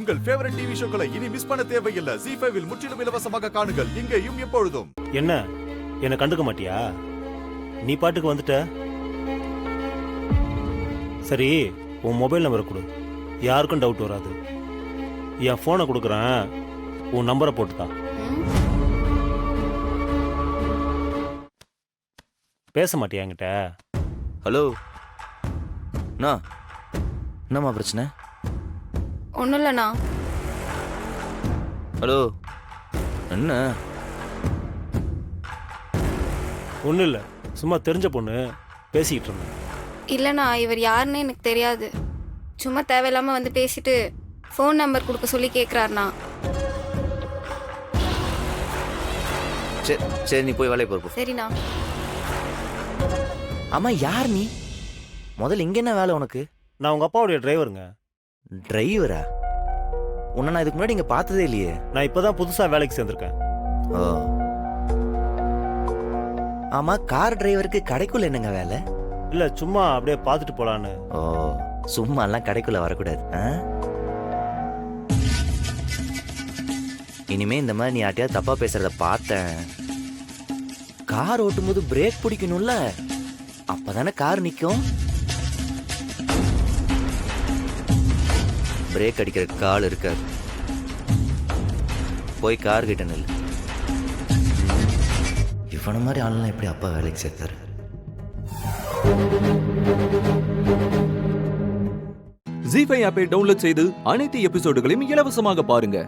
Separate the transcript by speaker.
Speaker 1: உங்கள் favourite TV ஷோக்களை இனி miss பண்ண தேவையில்லை. ZEE5 இல் முற்றிலும் இலவசமாக காணுங்கள், இங்கேயும் எப்பொழுதும்.
Speaker 2: என்ன கண்டுக்க மாட்டியா? நீ பாட்டுக்கு வந்துட்ட. சரி, உன் மொபைல் நம்பரை கொடு, யாருக்கும் டவுட் வராது. என் ஃபோனை கொடுக்குறேன், உன் நம்பரை போட்டுதான். பேச மாட்டியா என்கிட்ட?
Speaker 3: ஹலோ என்னம்மா பிரச்சனை?
Speaker 4: ஒன்றும் இல்லைண்ணா.
Speaker 3: ஹலோ என்ன?
Speaker 2: ஒன்றும் இல்லை, சும்மா தெரிஞ்ச பொண்ணு பேசிக்கிட்டு இருந்தேன்.
Speaker 4: இல்லைண்ணா, இவர் யாருன்னு எனக்கு தெரியாது. சும்மா தேவையில்லாமல் வந்து பேசிட்டு ஃபோன் நம்பர் கொடுக்க சொல்லி கேட்குறாருண்ணா.
Speaker 3: சரி சரி, நீ போய் வேலையை பொறுப்பு.
Speaker 4: சரிண்ணா.
Speaker 3: ஆமா, யார் நீ? முதல்ல இங்க என்ன வேலை உனக்கு?
Speaker 2: நான் உங்கள் அப்பாவுடைய டிரைவருங்க.
Speaker 3: டிரைவரா? உன்னை நான் இதுக்கு முன்னாடி இங்க பார்த்ததே இல்லையே.
Speaker 2: நான் இப்போ தான் புதுசாக வேலைக்கு சேர்ந்துருக்கேன்.
Speaker 3: ஓ, ஆமா, கார் டிரைவருக்கு கடைக்குள்ள என்னங்க வேலை?
Speaker 2: இல்லை, சும்மா அப்படியே பார்த்துட்டு போகலான்னு.
Speaker 3: ஓ, சும்மா எல்லாம் கடைக்குள்ள வரக்கூடாது. இனிமே இந்த மாதிரி நீ யார்ட்டையாவது தப்பா பேசுறத பார்த்தேன், கார் ஓட்டும்போது பிரேக் பிடிக்கணும்ல, அப்பதானே கார் நிக்கும். பிரேக் அடிக்கிற கால் இருக்காது. போய் கார் கிட்ட நில்லு. இவன மாதிரி ஆளுலாம் எப்படி அப்பா வேலைக்கு சேர்த்தாரு?
Speaker 5: ZEE5 ஆப்பை டவுன்லோட் செய்து அனைத்து எபிசோடுகளையும் இலவசமாக பாருங்க.